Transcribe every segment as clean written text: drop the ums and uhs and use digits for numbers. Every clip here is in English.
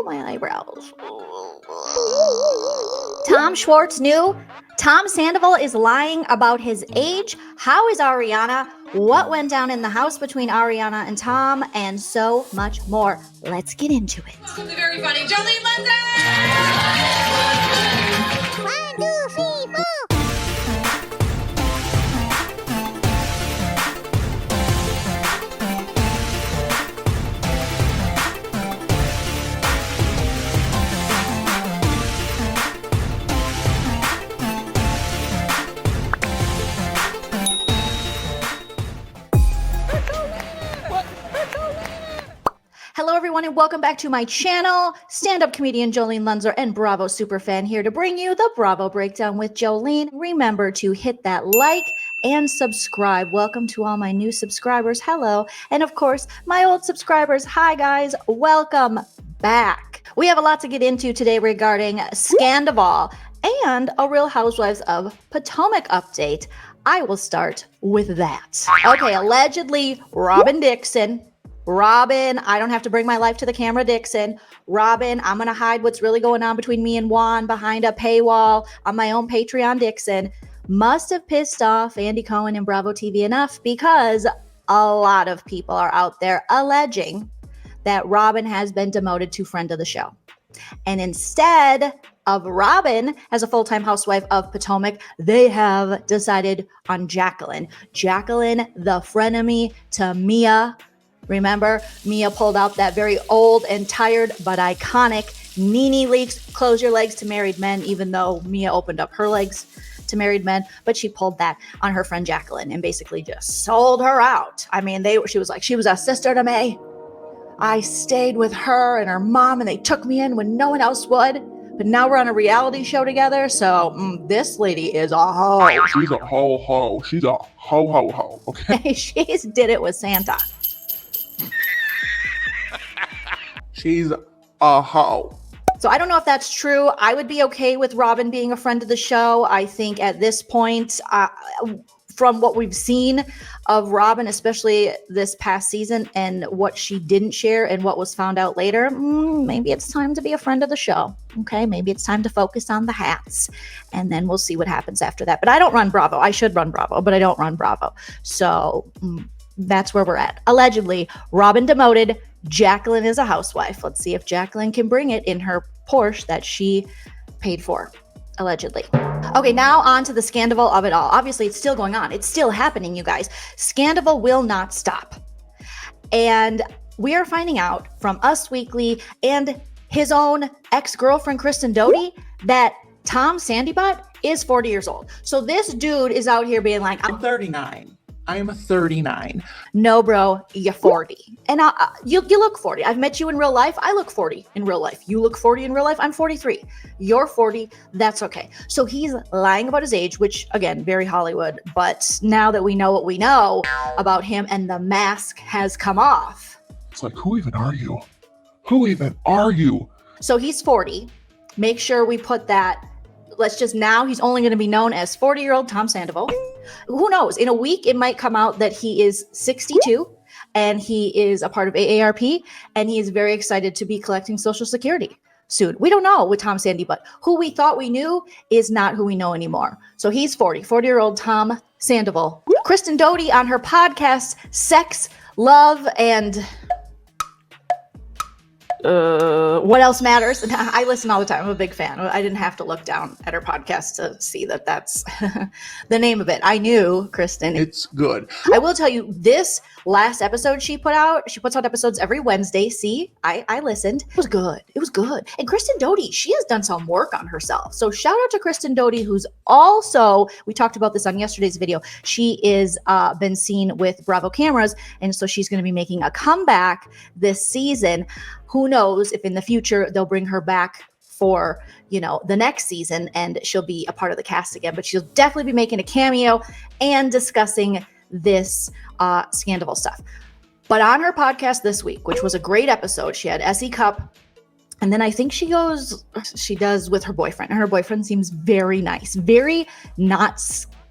my eyebrows. Tom Schwartz knew. Tom Sandoval is lying about his age. How is Ariana? What went down in the house between Ariana and Tom? And so much more. Let's get into it. Welcome to Very Funny, Joleen, Lunzer! 1, 2, 3, 4. Hello, everyone, and welcome back to my channel. Stand-up comedian Joleen Lunzer and Bravo superfan here to bring you the Bravo Breakdown with Joleen. Remember to hit that like and subscribe. Welcome to all my new subscribers. Hello. And of course, my old subscribers. Hi, guys. Welcome back. We have a lot to get into today regarding Scandoval and a Real Housewives of Potomac update. I will start with that. Okay, allegedly, Robin, I don't have to bring my life to the camera, Dixon. Robin, I'm going to hide what's really going on between me and Juan behind a paywall on my own Patreon, Dixon. Must have pissed off Andy Cohen and bravotv enough because a lot of people are out there alleging that Robin has been demoted to friend of the show. And instead of Robin as a full-time housewife of Potomac, they have decided on Jacqueline. Jacqueline, the frenemy to Mia. Remember, Mia pulled out that very old and tired but iconic Nene Leakes, close your legs to married men, even though Mia opened up her legs to married men. But she pulled that on her friend Jacqueline and basically just sold her out. I mean, she was a sister to me. I stayed with her and her mom and they took me in when no one else would. But now we're on a reality show together, so this lady is a hoe. She's a ho-ho. She's a ho-ho-ho, okay? She's did it with Santa. She's a hoe. So I don't know if that's true. I would be okay with Robin being a friend of the show. I think at this point, from what we've seen of Robin, especially this past season, and what she didn't share and what was found out later, maybe it's time to be a friend of the show. Okay, maybe it's time to focus on the hats, and then we'll see what happens after that. But I don't run Bravo. I should run Bravo, but I don't run Bravo. So that's where we're at. Allegedly, Robin demoted. Jacqueline is a housewife. Let's see if Jacqueline can bring it in her Porsche that she paid for, allegedly. Okay, now on to the Scandoval of it all. Obviously, it's still going on. It's still happening, you guys. Scandoval will not stop. And we are finding out from Us Weekly and his own ex-girlfriend, Kristen Doty, that Tom Sandoval is 40 years old. So this dude is out here being like, I'm 39. I am 39. No, bro, you're 40. And you look 40. I've met you in real life. I look 40 in real life. You look 40 in real life. I'm 43. You're 40. That's okay. So he's lying about his age, which, again, very Hollywood. But now that we know what we know about him and the mask has come off. It's like, who even are you? Who even are you? So he's 40. Make sure we put that. He's only going to be known as 40-year-old Tom Sandoval. Who knows? In a week, it might come out that he is 62 and he is a part of AARP and he is very excited to be collecting Social Security soon. We don't know with Tom Sandy, but who we thought we knew is not who we know anymore. So he's 40-year-old Tom Sandoval. Kristen Doty on her podcast, Sex, Love, and What Else Matters? I listen all the time. I'm a big fan. I didn't have to look down at her podcast to see that that's the name of it. I knew, Kristen. It's good. I will tell you, this last episode she puts out episodes every Wednesday. See, I listened. It was good. It was good. And Kristen Doty, she has done some work on herself. So shout out to Kristen Doty, who's also, we talked about this on yesterday's video. She is been seen with Bravo cameras. And so she's going to be making a comeback this season. Who knows if in the future they'll bring her back for, the next season and she'll be a part of the cast again. But she'll definitely be making a cameo and discussing this Scandoval stuff. But on her podcast this week, which was a great episode, she had Essie Cup. And then I think she does with her boyfriend. And her boyfriend seems very nice, very not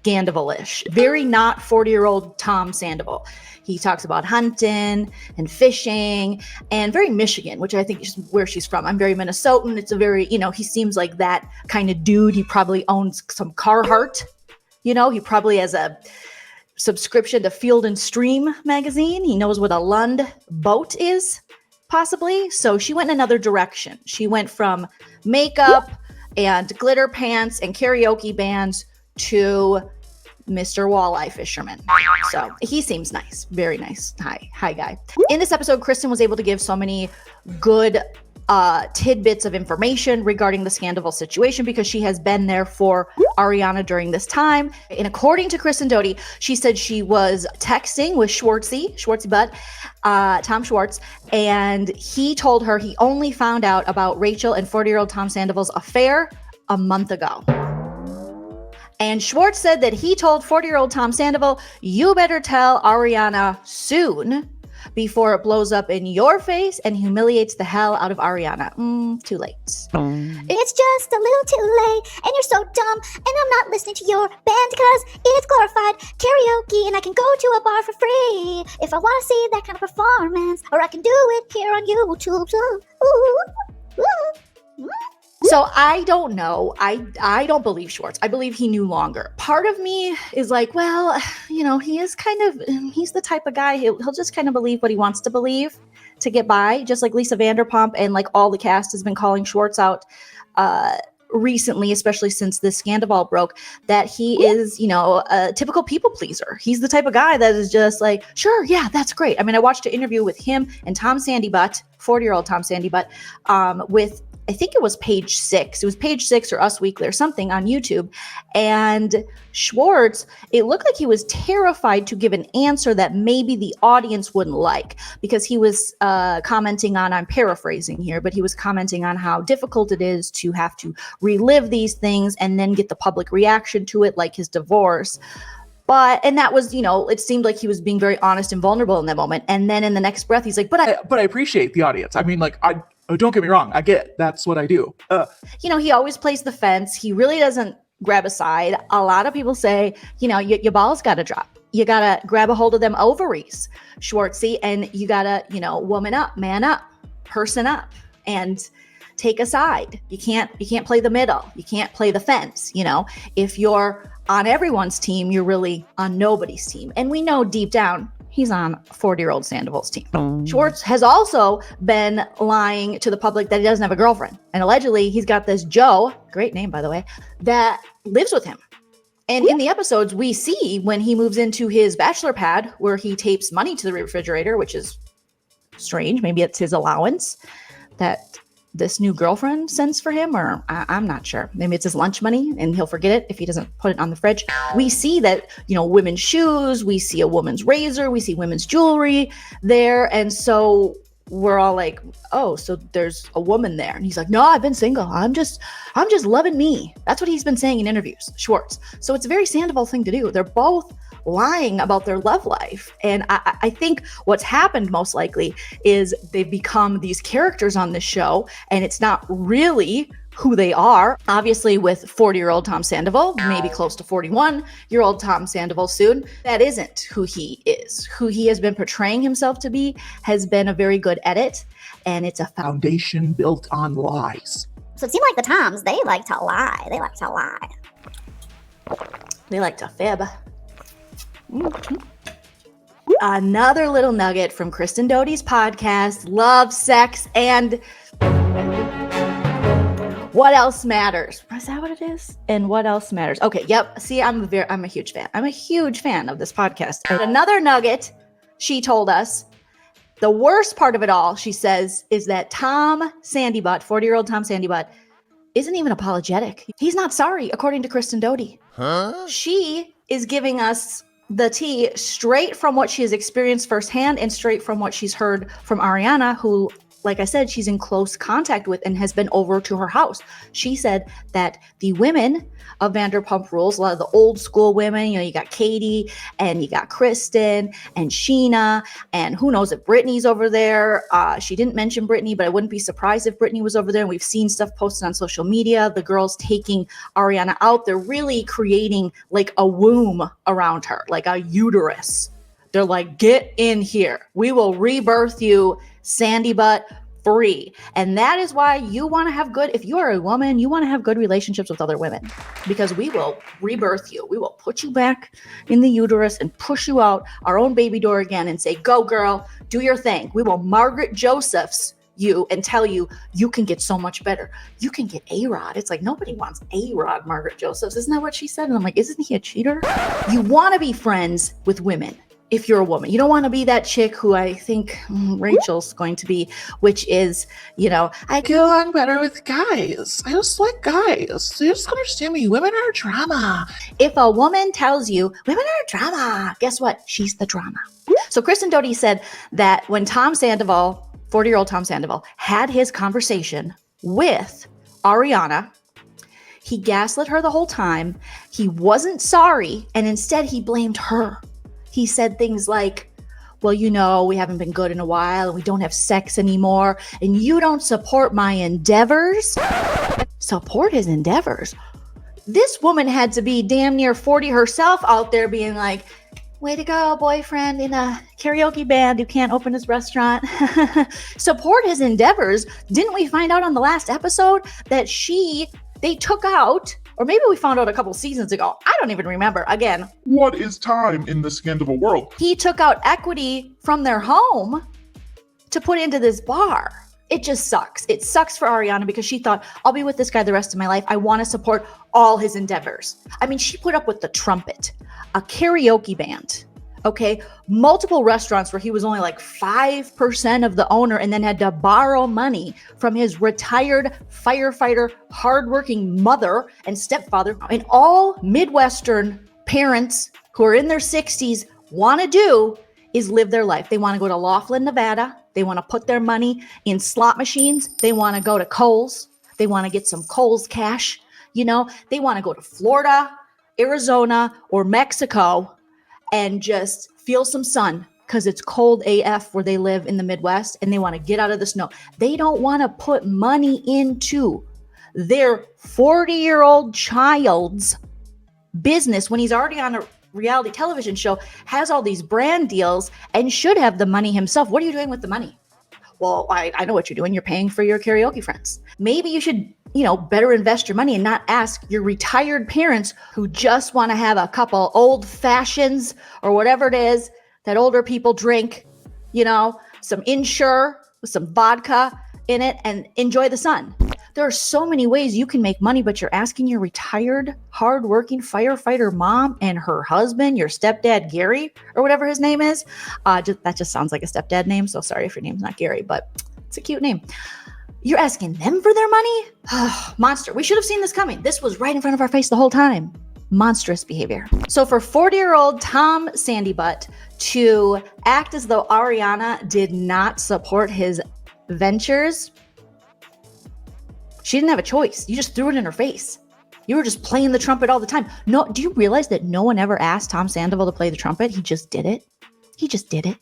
Scandoval-ish, very not 40-year-old Tom Sandoval. He talks about hunting and fishing and very Michigan, which I think is where she's from. I'm very Minnesotan. It's a very, he seems like that kind of dude. He probably owns some Carhartt. He probably has a subscription to Field and Stream magazine. He knows what a Lund boat is, possibly. So she went in another direction. She went from makeup and glitter pants and karaoke bands to Mr. Walleye Fisherman. So he seems nice. Very nice. Hi guy. In this episode, Kristen was able to give so many good tidbits of information regarding the Scandoval situation because she has been there for Ariana during this time. And according to Kristen Doty, she said she was texting with Schwartzy butt, Tom Schwartz, and he told her he only found out about Rachel and 40-year-old Tom Sandoval's affair a month ago. And Schwartz said that he told 40-year-old Tom Sandoval, you better tell Ariana soon before it blows up in your face and humiliates the hell out of Ariana. Too late. It's just a little too late, and you're so dumb, and I'm not listening to your band because it's glorified karaoke, and I can go to a bar for free if I want to see that kind of performance, or I can do it here on YouTube. So I don't know. I don't believe Schwartz. I believe he knew longer. Part of me is like, well, he is he's the type of guy, he'll just kind of believe what he wants to believe to get by, just like Lisa Vanderpump and like all the cast has been calling Schwartz out recently, especially since this Scandoval broke, that he is, a typical people pleaser. He's the type of guy that is just like, sure, yeah, that's great. I mean, I watched an interview with him and Tom Sandybutt, 40-year-old Tom Sandybutt, with I think it was Page 6. It was Page 6 or Us Weekly or something on YouTube. And Schwartz, it looked like he was terrified to give an answer that maybe the audience wouldn't like because he was commenting on, I'm paraphrasing here, but he was commenting on how difficult it is to have to relive these things and then get the public reaction to it, like his divorce. And that was, it seemed like he was being very honest and vulnerable in that moment. And then in the next breath, he's like, but I appreciate the audience. I mean, don't get me wrong. I get it. That's what I do. He always plays the fence. He really doesn't grab a side. A lot of people say, your balls got to drop. You got to grab a hold of them ovaries, Schwartzy, and you got to, woman up, man up, person up, and take a side. You can't play the middle. You can't play the fence. If you're on everyone's team, you're really on nobody's team. And we know deep down, he's on 40-year-old Sandoval's team. Schwartz has also been lying to the public that he doesn't have a girlfriend. And allegedly, he's got this Joe, great name, by the way, that lives with him. And in the episodes, we see when he moves into his bachelor pad where he tapes money to the refrigerator, which is strange. Maybe it's his allowance that this new girlfriend sends for him, or I'm not sure. Maybe it's his lunch money and he'll forget it if he doesn't put it on the fridge. We see that, women's shoes, we see a woman's razor, we see women's jewelry there. And so we're all like, oh, so there's a woman there. And he's like, no, I've been single. I'm just loving me. That's what he's been saying in interviews, Schwartz. So it's a very Sandoval thing to do. They're both lying about their love life. And I think what's happened most likely is they've become these characters on this show, and it's not really who they are. Obviously, with 40-year-old Tom Sandoval, maybe close to 41-year-old Tom Sandoval soon, that isn't who he is. Who he has been portraying himself to be has been a very good edit, and it's a foundation built on lies. So it seemed like the Toms, they like to lie. They like to lie. They like to fib. Another little nugget from Kristen Doty's podcast, Love, Sex, and What Else Matters. Is that what it is? And What Else Matters? Okay, yep. See, I'm a huge fan. I'm a huge fan of this podcast. And another nugget she told us, the worst part of it all, she says, is that Tom Sandybutt, 40-year-old Tom Sandybutt, isn't even apologetic. He's not sorry, according to Kristen Doty. She is giving us the tea straight from what she has experienced firsthand and straight from what she's heard from Ariana, who like I said, she's in close contact with and has been over to her house. She said that the women of Vanderpumprules, a lot of the old school women, you got Katie and you got Kristen and Sheena, and who knows if Brittany's over there. She didn't mention Brittany, but I wouldn't be surprised if Brittany was over there. And we've seen stuff posted on social media. The girls taking Ariana out. They're really creating like a womb around her, like a uterus. They're like, get in here. We will rebirth you, sandy butt free. And that is why you want to have good, if you are a woman, you want to have good relationships with other women, because we will rebirth you. We will put you back in the uterus and push you out our own baby door again and say, go girl, do your thing. We will Margaret Josephs you and tell you, you can get so much better. You can get A-Rod. It's like, nobody wants A-Rod, Margaret Josephs. Isn't that what she said? And I'm like, isn't he a cheater? You want to be friends with women. If you're a woman, you don't want to be that chick who I think Rachel's going to be, which is, I get along better with guys. I just like guys. You just understand me. Women are drama. If a woman tells you women are drama, guess what? She's the drama. So Kristen Doty said that when Tom Sandoval, 40-year-old Tom Sandoval, had his conversation with Ariana, he gaslit her the whole time. He wasn't sorry, and instead he blamed her. He said things like, well, we haven't been good in a while and we don't have sex anymore and you don't support my endeavors. Support his endeavors. This woman had to be damn near 40 herself out there being like, way to go, boyfriend in a karaoke band who can't open his restaurant. Support his endeavors. Didn't we find out on the last episode that they took out, or maybe we found out a couple seasons ago. I don't even remember. Again, What is time in the Scandoval world? he took out equity from their home to put into this bar. It just sucks. It sucks for Ariana because she thought, I'll be with this guy the rest of my life. I want to support all his endeavors. I mean, she put up with the trumpet, a karaoke band, okay? Multiple restaurants where he was only like 5% of the owner and then had to borrow money from his retired firefighter, hardworking mother and stepfather. And all Midwestern parents who are in their 60s want to do is live their life. They want to go to Laughlin, Nevada. They want to put their money in slot machines. They want to go to Kohl's. They want to get some Kohl's cash. They want to go to Florida, Arizona, or Mexico and just feel some sun because it's cold AF where they live in the Midwest and they want to get out of the snow. They don't want to put money into their 40-year-old child's business when he's already on a reality television show, has all these brand deals, and should have the money himself. What are you doing with the money? Well, I know what you're doing. You're paying for your karaoke friends. Maybe you should, better invest your money and not ask your retired parents who just want to have a couple old fashions or whatever it is that older people drink, some Ensure with some vodka in it and enjoy the sun. There are so many ways you can make money, but you're asking your retired, hardworking firefighter mom and her husband, your stepdad, Gary, or whatever his name is. That just sounds like a stepdad name. So sorry if your name's not Gary, but it's a cute name. You're asking them for their money? Monster. We should have seen this coming. This was right in front of our face the whole time. Monstrous behavior. So for 40-year-old Tom Sandybutt to act as though Ariana did not support his ventures, she didn't have a choice. You just threw it in her face. You were just playing the trumpet all the time. No, do you realize that no one ever asked Tom Sandoval to play the trumpet? He just did it. He just did it.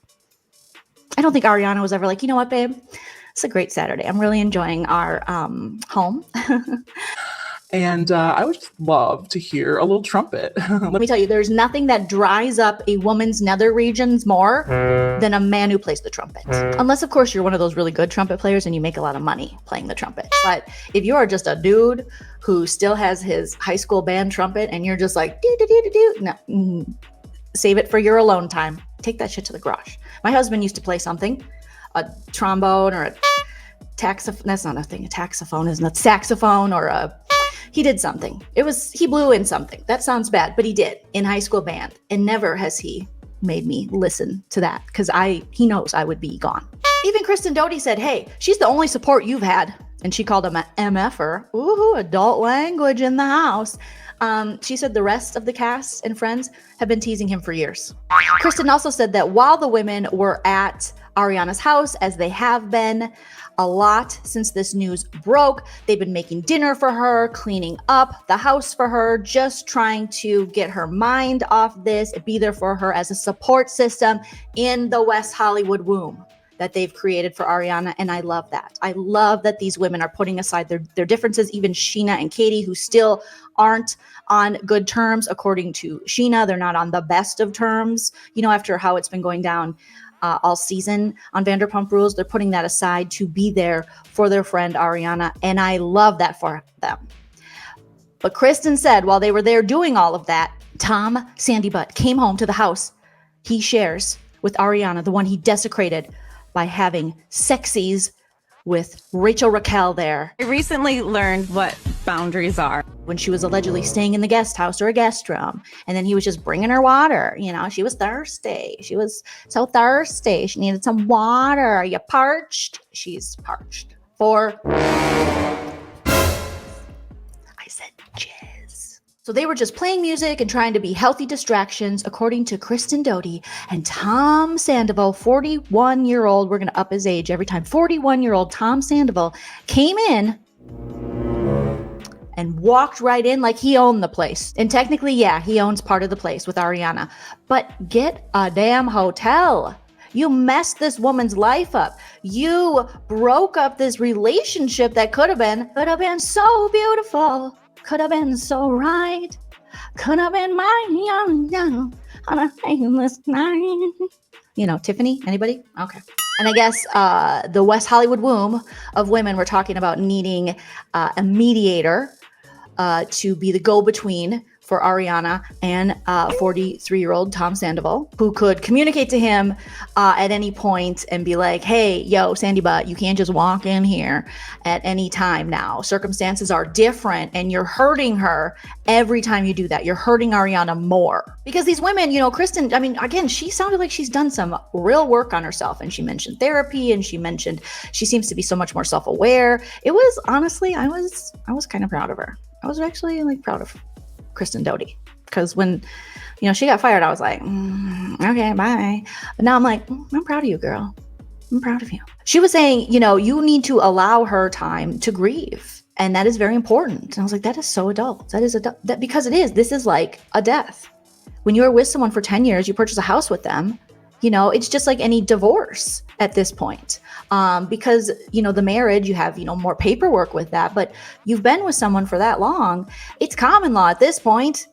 I don't think Ariana was ever like, you know what, babe? It's a great Saturday. I'm really enjoying our home. And I would just love to hear a little trumpet. Let me tell you, there's nothing that dries up a woman's nether regions more than a man who plays the trumpet. Unless, of course, you're one of those really good trumpet players and you make a lot of money playing the trumpet. But if you are just a dude who still has his high school band trumpet and you're just like, no, save it for your alone time. Take that shit to the garage. My husband used to play something, a trombone or a taxophone. That's not a thing. A taxophone isn't a saxophone or a... He did something. He blew in something. That sounds bad, but he did in high school band. And never has he made me listen to that because he knows I would be gone. Even Kristen Doty said, hey, she's the only support you've had. And she called him an MFer. Ooh, adult language in the house. She said the rest of the cast and friends have been teasing him for years. Kristen also said that while the women were at Ariana's house, as they have been, a lot since this news broke. They've been making dinner for her, cleaning up the house for her, just trying to get her mind off this, be there for her as a support system in the West Hollywood womb that they've created for Ariana. And I love that. I love that these women are putting aside their differences, even Sheena and Katie, who still aren't on good terms. According to Sheena, they're not on the best of terms, after how it's been going down all season on Vanderpumprules. They're putting that aside to be there for their friend Ariana. And I love that for them. But Kristen said while they were there doing all of that, Tom Sandybutt came home to the house he shares with Ariana, the one he desecrated by having sexies with Rachel Raquel there. I recently learned what boundaries are. When she was allegedly staying in the guest house or a guest room, and then he was just bringing her water. She was thirsty. She was so thirsty. She needed some water. Are you parched? She's parched. I said jizz. So they were just playing music and trying to be healthy distractions, according to Kristen Doty. And Tom Sandoval, 41-year-old, we're going to up his age every time, 41-year-old Tom Sandoval came in and walked right in like he owned the place. And technically, yeah, he owns part of the place with Ariana. But get a damn hotel. You messed this woman's life up. You broke up this relationship that could have been so beautiful. Could have been so right. Could have been mine on a famous night. Tiffany, anybody? Okay. And I guess the West Hollywood womb of women were talking about needing a mediator to be the go-between for Ariana and 43-year-old Tom Sandoval, who could communicate to him at any point and be like, hey, yo, Sandy Butt, you can't just walk in here at any time now. Circumstances are different, and you're hurting her every time you do that. You're hurting Ariana more. Because these women, Kristen, again, she sounded like she's done some real work on herself, and she mentioned therapy, and she mentioned she seems to be so much more self-aware. It was, honestly, I was kind of proud of her. I was actually proud of Kristen Doty, because when she got fired, I was like, okay, bye. But now I'm like, I'm proud of you, girl. I'm proud of you. She was saying, you need to allow her time to grieve, and that is very important. And I was like, that is so adult. That is adult. Because it is. This is like a death. When you're with someone for 10 years, you purchase a house with them. It's just like any divorce at this point. Because, the marriage, you have, more paperwork with that, but you've been with someone for that long. It's common law at this point,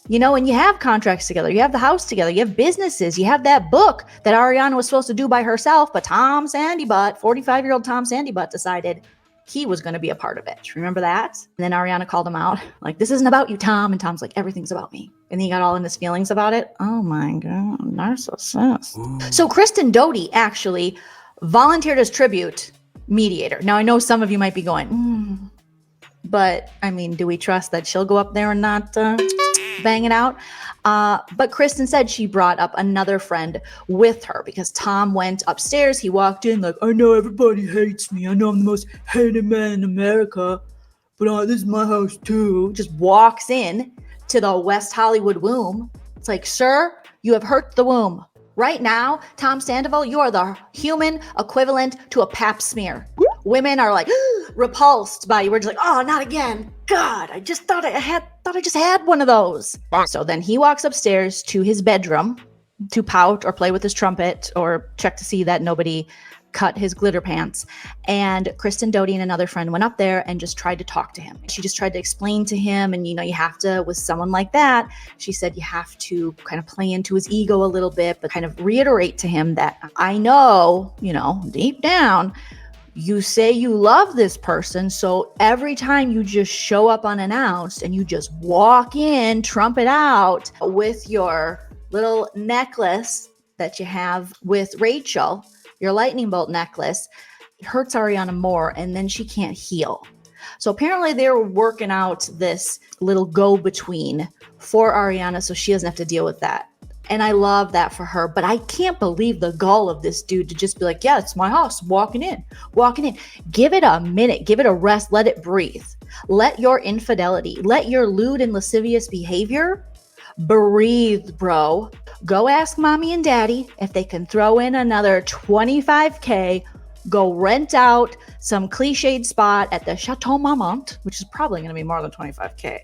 and you have contracts together, you have the house together, you have businesses, you have that book that Ariana was supposed to do by herself, but Tom Sandybutt, 45-year-old Tom Sandybutt decided he was going to be a part of it. Remember that? And then Ariana called him out, like, this isn't about you, Tom. And Tom's like, everything's about me. And then he got all in his feelings about it. Oh my God, narcissist. Ooh. So Kristen Doty actually volunteered as tribute mediator. Now, I know some of you might be going, but do we trust that she'll go up there and not bang it out? But Kristen said she brought up another friend with her because Tom went upstairs. He walked in like, I know everybody hates me. I know I'm the most hated man in America, but this is my house too. Just walks in to the West Hollywood womb. It's like, sir, you have hurt the womb. Right now, Tom Sandoval, you are the human equivalent to a pap smear. Women are like repulsed by you. We're just like, oh, not again. God, I just thought I just had one of those. So then he walks upstairs to his bedroom to pout or play with his trumpet or check to see that nobody cut his glitter pants. And Kristen Doty and another friend went up there and just tried to talk to him. She just tried to explain to him, and you have to, with someone like that, she said you have to kind of play into his ego a little bit, but kind of reiterate to him that I know, deep down, you say you love this person, so every time you just show up unannounced and you just walk in, trumpet out with your little necklace that you have with Rachel, your lightning bolt necklace, it hurts Ariana more, and then she can't heal. So apparently they were working out this little go-between for Ariana so she doesn't have to deal with that. And I love that for her, but I can't believe the gall of this dude to just be like, yeah, it's my house, walking in. Give it a minute, give it a rest, let it breathe. Let your infidelity, let your lewd and lascivious behavior breathe, bro. Go ask mommy and daddy if they can throw in another $25K go rent out some cliched spot at the Chateau Marmont, which is probably going to be more than $25K,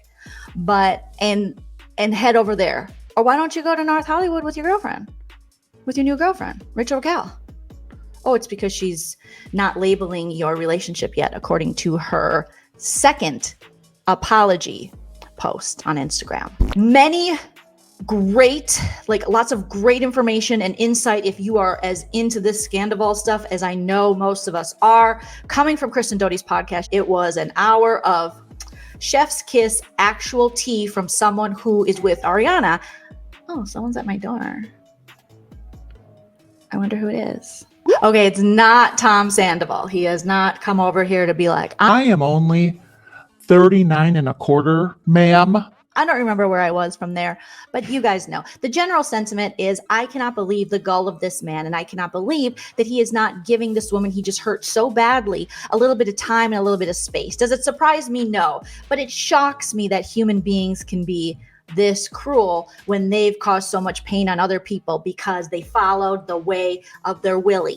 and head over there. Or why don't you go to North Hollywood with your girlfriend, with your new girlfriend, Rachel Raquel? Oh, it's because she's not labeling your relationship yet, according to her second apology post on Instagram. Many great, lots of great information and insight if you are as into this Scandoval stuff as I know most of us are. Coming from Kristen Doty's podcast, it was an hour of chef's kiss, actual tea from someone who is with Ariana. Oh, someone's at my door. I wonder who it is. Okay, it's not Tom Sandoval. He has not come over here to be like, I am only 39 and a quarter, ma'am. I don't remember where I was from there, but you guys know. The general sentiment is, I cannot believe the gall of this man, and I cannot believe that he is not giving this woman he just hurt so badly a little bit of time and a little bit of space. Does it surprise me? No. But it shocks me that human beings can be this cruel when they've caused so much pain on other people because they followed the way of their willy.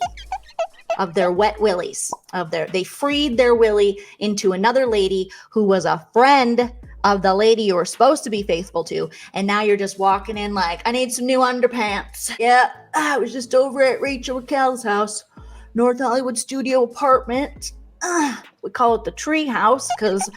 Of their wet willies, they freed their willy into another lady who was a friend of the lady you were supposed to be faithful to, and now you're just walking in like, I need some new underpants. Yeah, I was just over at Rachel Raquel's house, North Hollywood studio apartment. We call it the tree house because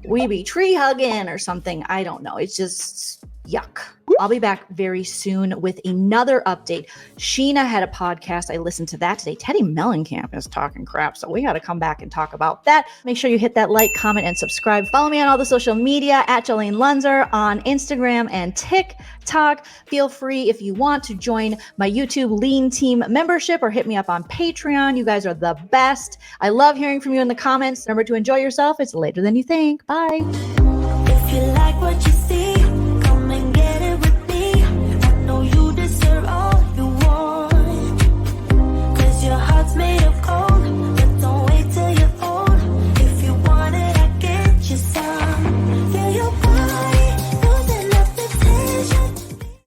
we be tree hugging or something. I don't know. It's just yuck. I'll be back very soon with another update. Sheena had a podcast. I listened to that today. Teddy Mellencamp is talking crap, so we got to come back and talk about that. Make sure you hit that like, comment, and subscribe. Follow me on all the social media at Joleen Lunzer on Instagram and TikTok. Feel free if you want to join my YouTube Lean Team membership or hit me up on Patreon. You guys are the best. I love hearing from you in the comments. Remember to enjoy yourself. It's later than you think. Bye. If you like what you see,